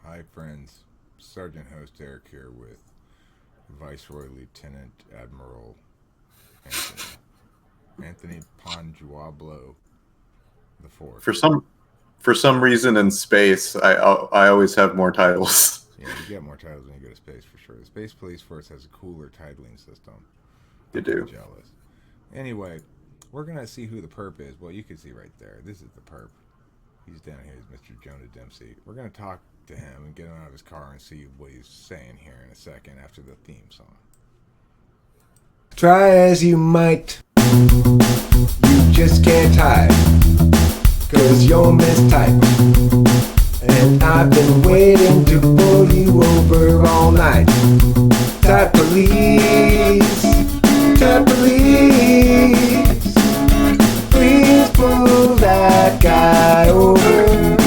Hi, friends. Sergeant Host Eric here with Viceroy Lieutenant Admiral Anthony. Anthony Ponjuablo the Fourth. For some reason in space, I always have more titles. Yeah, you get more titles when you go to space for sure. The Space Police Force has a cooler titling system. You I'm kind of do. jealous. Anyway, we're gonna see who the perp is. Well, you can see right there. This is the perp. He's down here. He's Mr. Jonah Dempsey. We're gonna talk to him and get him out of his car and see what he's saying here in a second after the theme song. Try as you might, you just can't hide, 'cause you're mistyped. And I've been waiting to pull you over all night. Type police, type police. Please pull that guy over.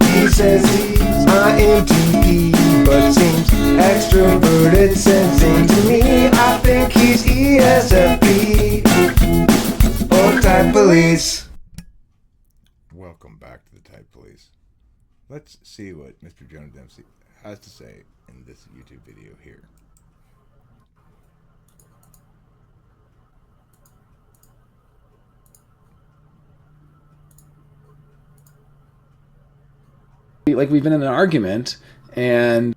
He says he's INTJ, but seems extroverted, sensing to me. I think he's ESFP or type police. Welcome back to the Type Police. Let's see what Mr. Jonah Dempsey has to say in this YouTube video here. Like, we've been in an argument, and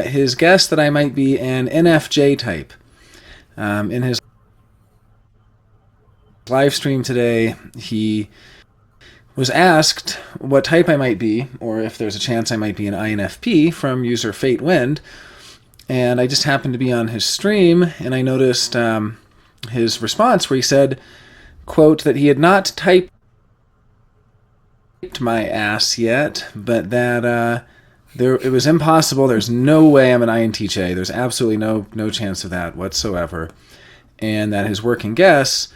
his guess that I might be an NFJ type. In his live stream today, he was asked what type I might be, or if there's a chance I might be an INFP from user Fate Wind, and I just happened to be on his stream, and I noticed his response where he said, quote, that he had not typed my ass yet, but that it was impossible. There's no way I'm an INTJ. There's absolutely no chance of that whatsoever. And that his working guess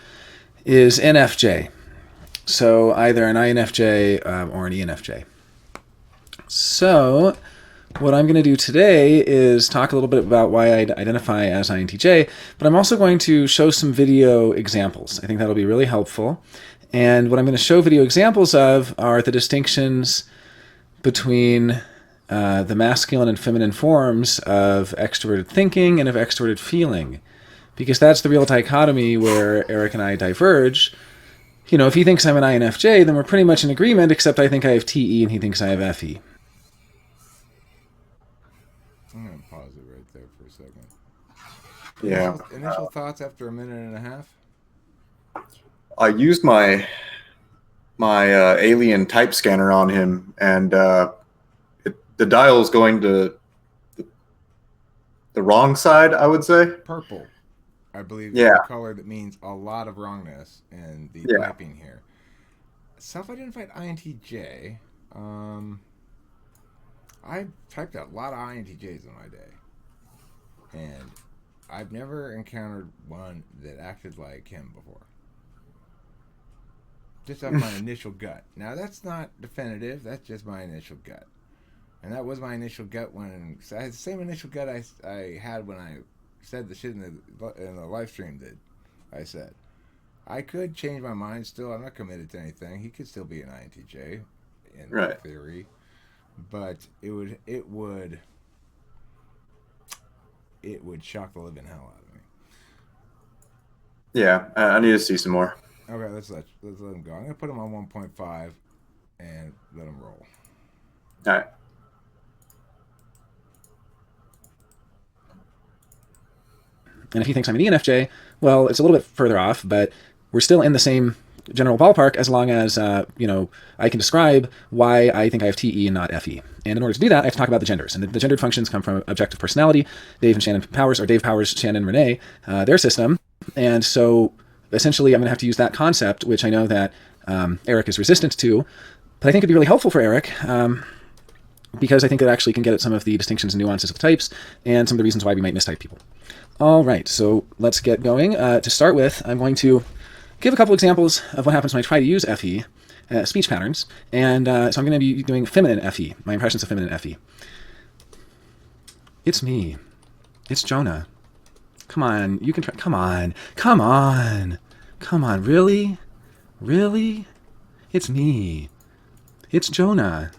is NFJ. So either an INFJ or an ENFJ. So what I'm going to do today is talk a little bit about why I identify as INTJ, but I'm also going to show some video examples. I think that'll be really helpful. And what I'm going to show video examples of are the distinctions between the masculine and feminine forms of extroverted thinking and of extroverted feeling. Because that's the real dichotomy where Eric and I diverge. You know, if he thinks I'm an INFJ, then we're pretty much in agreement, except I think I have TE and he thinks I have FE. I'm going to pause it right there for a second. Yeah. Initial thoughts after a minute and a half? I used my alien type scanner on him, and the dial's going to the wrong side, I would say. Purple, I believe, Yeah. is a color that means a lot of wrongness in the typing here. Self-identified INTJ. I've typed a lot of INTJs in my day, and I've never encountered one that acted like him before. Just off my initial gut. Now, that's not definitive. That's just my initial gut. And that was my initial gut when... So I had the same initial gut I had when I said the shit in the live stream that I said. I could change my mind still. I'm not committed to anything. He could still be an INTJ in theory. But it would shock the living hell out of me. Yeah, I need to see some more. Okay, let's let him go. I'm gonna put him on 1.5 and let him roll. All right. And if he thinks I'm an ENFJ, well, it's a little bit further off, but we're still in the same general ballpark as long as, I can describe why I think I have TE and not FE. And in order to do that, I have to talk about the genders. And the gendered functions come from objective personality, Dave and Shannon Powers, or Dave Powers, Shannon, Renee, their system. And so essentially I'm going to have to use that concept, which I know that Eric is resistant to, but I think it'd be really helpful for Eric because I think it actually can get at some of the distinctions and nuances of the types and some of the reasons why we might mistype people. All right, so let's get going. To start with, I'm going to give a couple examples of what happens when I try to use FE, speech patterns, and so I'm going to be doing feminine FE, my impressions of feminine FE. It's me. It's Jonah. Come on, you can try. Come on. Really? Really? It's me. It's Jonah.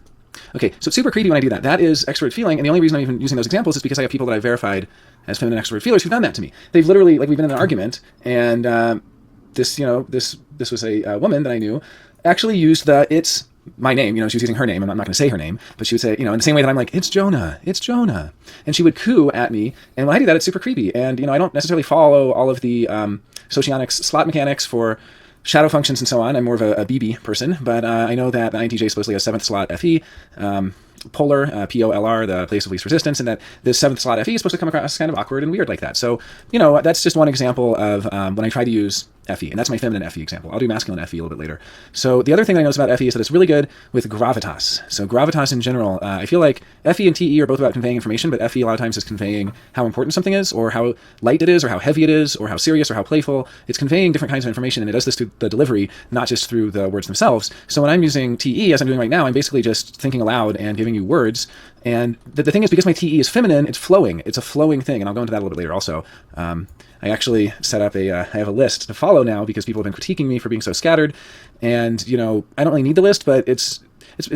Okay, so it's super creepy when I do that. That is extrovert feeling, and the only reason I'm even using those examples is because I have people that I verified as feminine extrovert feelers who've done that to me. They've literally, like, we've been in an argument, and this was a woman that I knew actually used it's my name. She was using her name, and I'm not going to say her name, but she would say, in the same way that I'm like, it's Jonah, and she would coo at me, and when I do that, it's super creepy. And I don't necessarily follow all of the socionics slot mechanics for shadow functions and so on. I'm more of a BB person, but I know that the INTJ supposedly has 7th slot FE, polar, POLR, the place of least resistance, and that this 7th slot FE is supposed to come across kind of awkward and weird like that. So, that's just one example of when I try to use FE, and that's my feminine FE example. I'll do masculine FE a little bit later. So the other thing I notice about FE is that it's really good with gravitas. So gravitas in general, I feel like FE and TE are both about conveying information, but FE a lot of times is conveying how important something is, or how light it is, or how heavy it is, or how serious, or how playful. It's conveying different kinds of information, and it does this through the delivery, not just through the words themselves. So when I'm using TE, as I'm doing right now, I'm basically just thinking aloud and giving you words. And the thing is, because my TE is feminine, it's flowing. It's a flowing thing, and I'll go into that a little bit later also. I actually set up I have a list to follow now because people have been critiquing me for being so scattered. And, I don't really need the list, but it's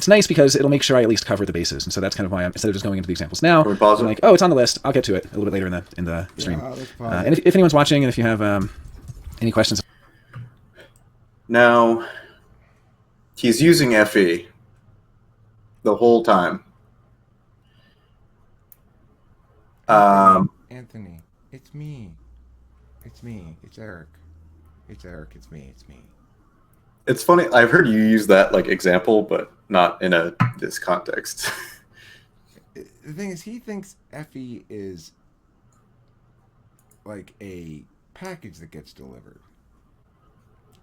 nice because it'll make sure I at least cover the bases. And so that's kind of why instead of just going into the examples now, I'm like, oh, it's on the list. I'll get to it a little bit later in the stream. Yeah, and if anyone's watching, and if you have any questions. Now, he's using FE the whole time. Anthony, it's me. It's me. It's Eric. It's Eric. It's me. It's me. It's funny. I've heard you use that example, but not in this context. The thing is, he thinks FE is like a package that gets delivered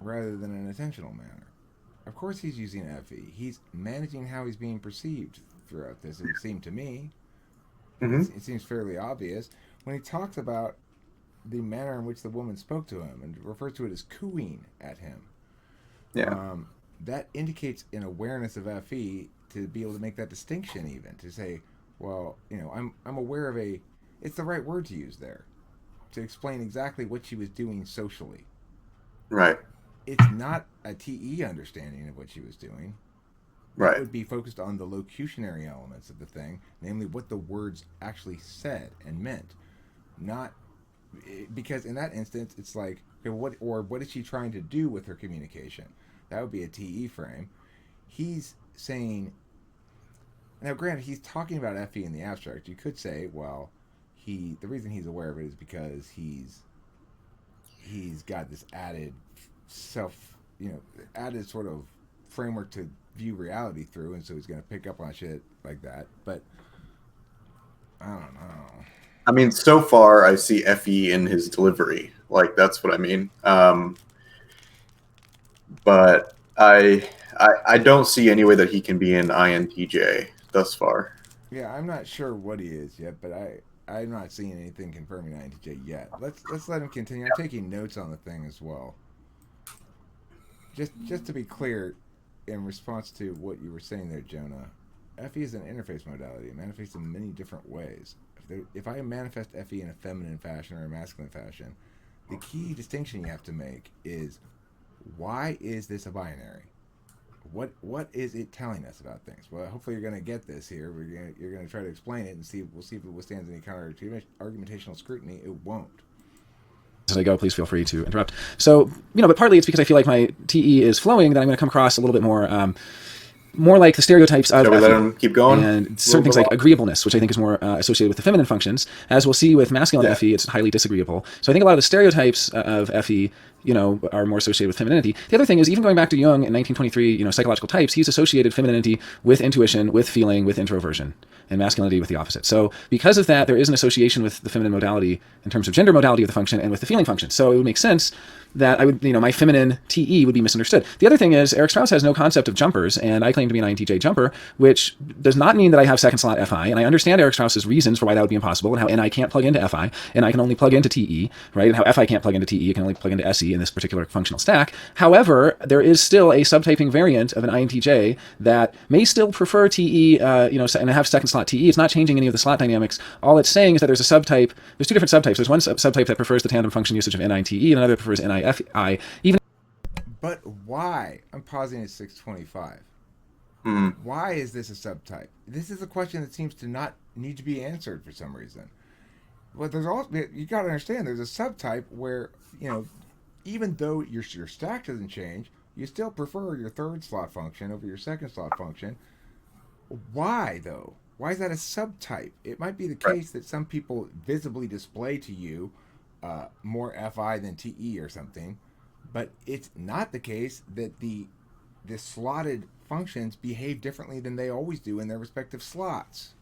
rather than an intentional manner. Of course he's using FE. He's managing how he's being perceived throughout this, it would seem to me. Mm-hmm. It seems fairly obvious. When he talks about the manner in which the woman spoke to him and refers to it as cooing at him, that indicates an awareness of FE to be able to make that distinction, even to say, well, I'm aware of it's the right word to use there to explain exactly what she was doing socially. Right. It's not a TE understanding of what she was doing. Right. It would be focused on the locutionary elements of the thing, namely what the words actually said and meant. Not because in that instance, it's like, okay, what is she trying to do with her communication? That would be a TE frame. He's saying, now granted, he's talking about FE in the abstract. You could say, well, the reason he's aware of it is because he's got this added added sort of framework to view reality through, and so he's going to pick up on shit like that. But I don't know. I mean, so far I see FE in his delivery. That's what I mean. But I don't see any way that he can be an INTJ thus far. Yeah, I'm not sure what he is yet, but I'm not seeing anything confirming INTJ yet. Let's let him continue. I'm taking notes on the thing as well. Just to be clear, in response to what you were saying there, Jonah, FE is an interface modality. It manifests in many different ways. If I manifest FE in a feminine fashion or a masculine fashion, the key distinction you have to make is, why is this a binary? What is it telling us about things? Well, hopefully you're going to get this here. You're going to try to explain it and we'll see if it withstands any kind of argumentational scrutiny. It won't. As I go, please feel free to interrupt. So, but partly it's because I feel like my TE is flowing that I'm going to come across a little bit more like the stereotypes of Shall we let him keep going? And certain things like agreeableness, which I think is more associated with the feminine functions. As we'll see with masculine FE, it's highly disagreeable. So I think a lot of the stereotypes of FE, are more associated with femininity. The other thing is, even going back to Jung in 1923, psychological types, he's associated femininity with intuition, with feeling, with introversion, and masculinity with the opposite. So because of that, there is an association with the feminine modality in terms of gender modality of the function and with the feeling function. So it would make sense that I would, my feminine TE would be misunderstood. The other thing is, Eric Strauss has no concept of jumpers, and I claim to be an INTJ jumper, which does not mean that I have second slot FI, and I understand Eric Strauss's reasons for why that would be impossible, and how NI can't plug into FI, and I can only plug into TE, right? And how FI can't plug into TE, it can only plug into SE in this particular functional stack. However, there is still a subtyping variant of an INTJ that may still prefer TE, and have second slot TE. It's not changing any of the slot dynamics. All it's saying is that there's a subtype, there's two different subtypes. There's one subtype that prefers the tandem function usage of NI and TE, and another that prefers NI FI, even But why? I'm pausing at 625. Hmm. Why is this a subtype? This is a question that seems to not need to be answered for some reason. But there's also, you got to understand, there's a subtype where, even though your stack doesn't change, you still prefer your third slot function over your second slot function. Why, though? Why is that a subtype? It might be the Right. case that some people visibly display to you more FI than TE or something, but it's not the case that the slotted functions behave differently than they always do in their respective slots.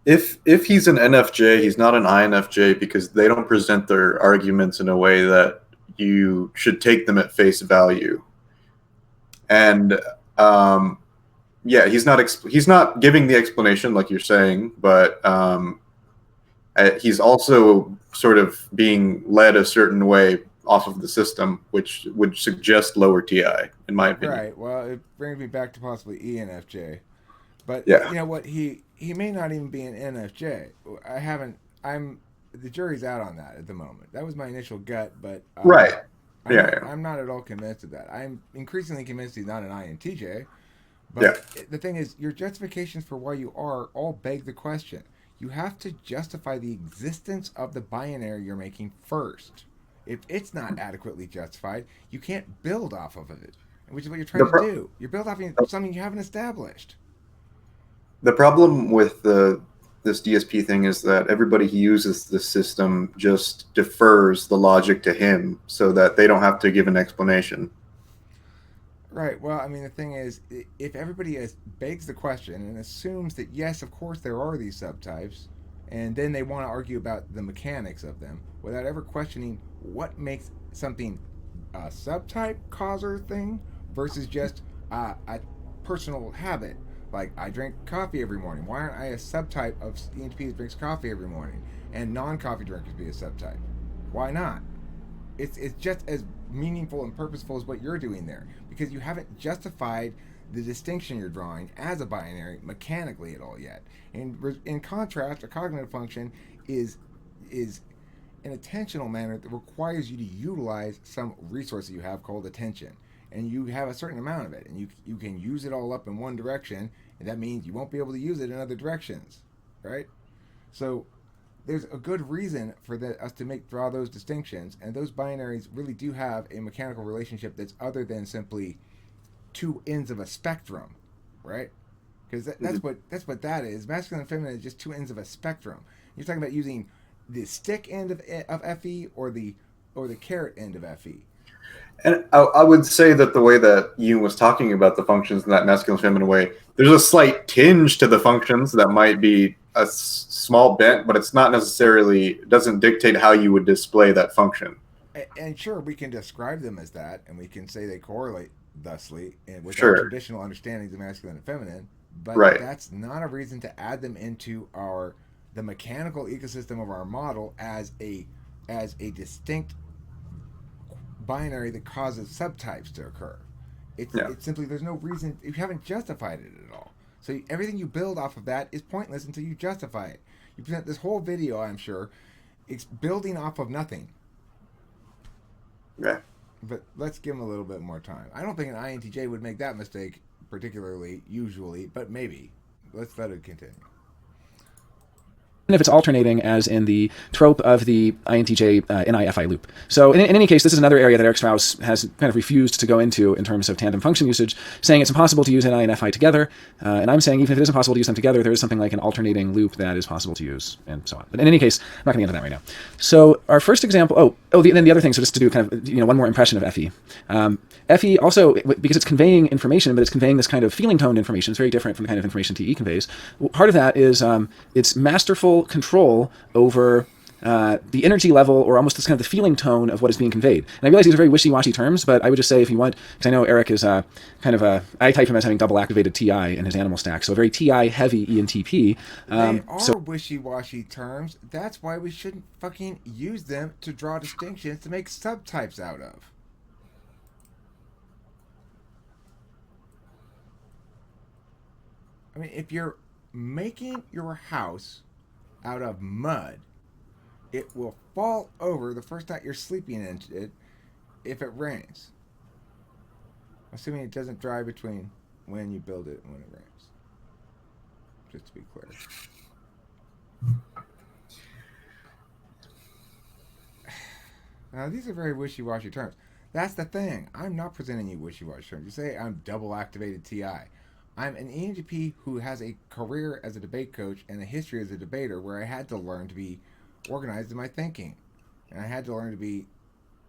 If he's an NFJ, he's not an INFJ because they don't present their arguments in a way that you should take them at face value. And yeah, he's not giving the explanation like you're saying, but he's also sort of being led a certain way off of the system, which would suggest lower TI, in my opinion. Right. Well, it brings me back to possibly ENFJ. But Yeah. you know what? He may not even be an NFJ. I'm the jury's out on that at the moment. That was my initial gut, but Right. I'm not at all convinced of that. I'm increasingly convinced he's not an INTJ. But the thing is, your justifications for why you are all beg the question. You have to justify the existence of the binary you're making first. If it's not adequately justified, you can't build off of it, which is what you're trying to do. You build off of something you haven't established. The problem with this DSP thing is that everybody who uses the system just defers the logic to him so that they don't have to give an explanation. Right. Well, I mean, the thing is, if everybody begs the question and assumes that, yes, of course there are these subtypes, and then they want to argue about the mechanics of them without ever questioning what makes something a subtype causer thing versus just a personal habit. Like, I drink coffee every morning. Why aren't I a subtype of ENTP that drinks coffee every morning and non-coffee drinkers be a subtype? Why not? It's just as meaningful and purposeful as what you're doing there because you haven't justified the distinction you're drawing as a binary mechanically at all yet. And in contrast, a cognitive function is an attentional manner that requires you to utilize some resource that you have called attention. And you have a certain amount of it, and you can use it all up in one direction, and that means you won't be able to use it in other directions, right? So there's a good reason for us to draw those distinctions, and those binaries really do have a mechanical relationship that's other than simply two ends of a spectrum, right? Because that's what that is. Masculine and feminine is just two ends of a spectrum. You're talking about using the stick end of FE or the carrot end of FE. And I would say that the way that Yoon was talking about the functions in that masculine feminine way, there's a slight tinge to the functions that might be a small bent, but it's not necessarily, doesn't dictate how you would display that function. And sure, we can describe them as that, and we can say they correlate thusly with Sure. our traditional understandings of masculine and feminine, but Right. that's not a reason to add them into the mechanical ecosystem of our model as a distinct binary that causes subtypes to occur. It's simply, there's no reason, you haven't justified it at all. So everything you build off of that is pointless until you justify it. You present this whole video, I'm sure, it's building off of nothing. Yeah. But let's give him a little bit more time. I don't think an INTJ would make that mistake particularly, usually, but maybe. Let's let it continue. If it's alternating, as in the trope of the INTJ NI-FI loop. So in any case, this is another area that Eric Strauss has kind of refused to go into in terms of tandem function usage, saying it's impossible to use NI and FI together. And I'm saying even if it isn't possible to use them together, there is something like an alternating loop that is possible to use, and so on. But in any case, I'm not going to get into that right now. So our first example, then the other thing, so just to do kind of one more impression of FE. FE also, because it's conveying information, but it's conveying this kind of feeling-toned information. It's very different from the kind of information TE conveys. Part of that is it's masterful control over the energy level, or almost this kind of the feeling tone of what is being conveyed. And I realize these are very wishy-washy terms, but I would just say, if you want, because I know Eric is kind of I type him as having double activated TI in his animal stack, so a very TI heavy ENTP. They are wishy-washy terms. That's why we shouldn't fucking use them to draw distinctions to make subtypes out of. I mean, if you're making your house out of mud, it will fall over the first night you're sleeping in it if it rains. Assuming it doesn't dry between when you build it and when it rains. Just to be clear. Now, these are very wishy-washy terms. That's the thing. I'm not presenting you wishy-washy terms. You say I'm double-activated TI. I'm an ENTP who has a career as a debate coach and a history as a debater where I had to learn to be organized in my thinking. And I had to learn to be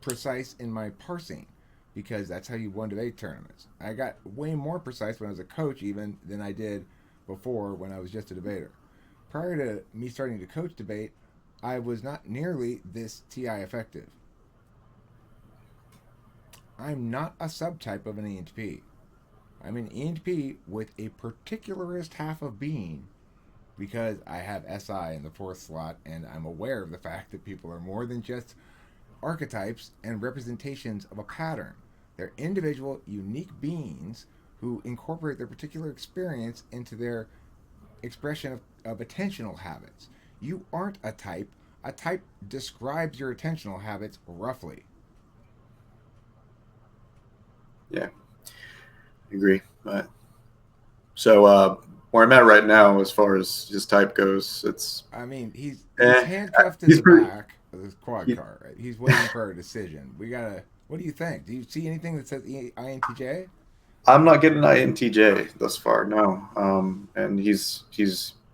precise in my parsing because that's how you won debate tournaments. I got way more precise when I was a coach even than I did before when I was just a debater. Prior to me starting to coach debate, I was not nearly this TI effective. I'm not a subtype of an ENTP. I'm an ENTP with a particularist half of being because I have SI in the 4th slot and I'm aware of the fact that people are more than just archetypes and representations of a pattern. They're individual, unique beings who incorporate their particular experience into their expression of attentional habits. You aren't a type. A type describes your attentional habits roughly. Yeah, I agree. So where I'm at right now, as far as his type goes, it's. I mean, he's handcuffed to the back of this quad car. Right? He's waiting for a decision. We gotta. What do you think? Do you see anything that says INTJ? I'm not getting INTJ thus far. No, and he's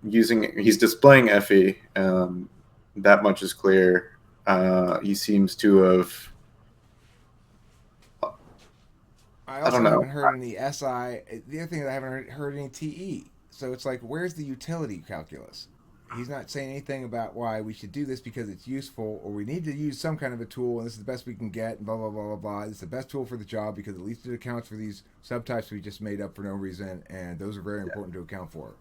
displaying FE. That much is clear. He seems to have. I also haven't heard any SI. The other thing is I haven't heard any TE. So it's like, where's the utility calculus? He's not saying anything about why we should do this because it's useful, or we need to use some kind of a tool, and this is the best we can get, and blah, blah, blah, blah, blah. It's the best tool for the job because at least it accounts for these subtypes we just made up for no reason, and those are very important to account for.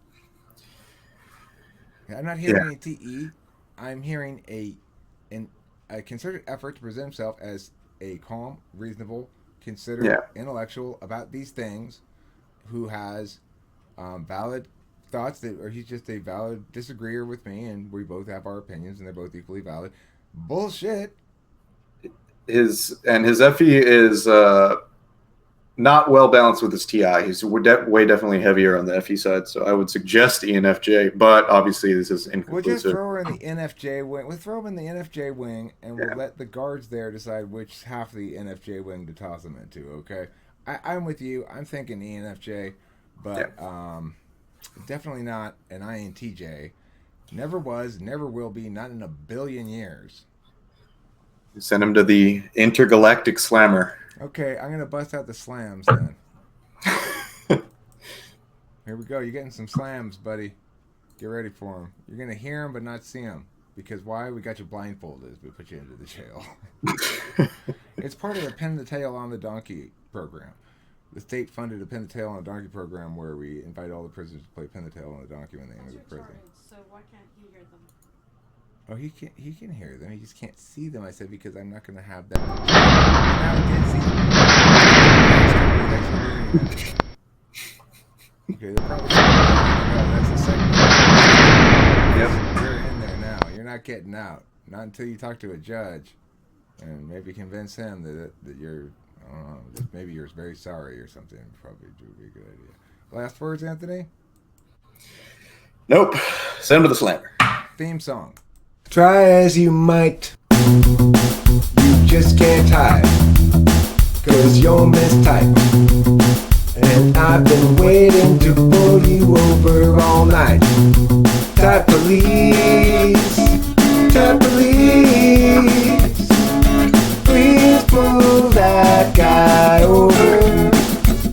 I'm not hearing any TE. I'm hearing a concerted effort to present himself as a calm, reasonable, considered intellectual about these things who has valid thoughts or he's just a valid disagreeer with me and we both have our opinions and they're both equally valid. Bullshit. His FE is not well balanced with his TI. He's way definitely heavier on the FE side, so I would suggest ENFJ, but obviously this is inconclusive. We'll just throw her in the NFJ wing. We'll throw him in the NFJ wing, and we'll let the guards there decide which half of the NFJ wing to toss him into, okay? I'm with you. I'm thinking ENFJ, but definitely not an INTJ. Never was, never will be, not in a billion years. Send him to the intergalactic slammer. Okay, I'm going to bust out the slams then. Here we go. You're getting some slams, buddy. Get ready for them. You're going to hear them but not see them. Because why? We got you blindfolded as we put you into the jail. It's part of the Pin the Tail on the Donkey program. The state funded a Pin the Tail on the Donkey program where we invite all the prisoners to play Pin the Tail on the Donkey when they enter the prison. So why can't he hear them? Oh, he can hear them. He just can't see them. I said because I'm not going to have that. Now he did see them. Okay, they're probably. That's the second. Yep. You're in there now. You're not getting out. Not until you talk to a judge, and maybe convince him that you're. I don't know. That maybe you're very sorry or something. Probably would be a good idea. Last words, Anthony. Nope. Send him to the slammer. Theme song. Try as you might, you just can't hide, 'cause you're mistyped. And I've been waiting to pull you over all night. Type police, type police. Please pull that guy over.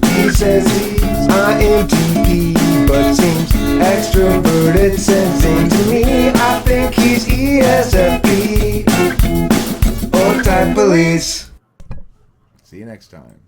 He says he's INTP, but seems extroverted, sensing to me. I think he's ESFP or type police. See you next time.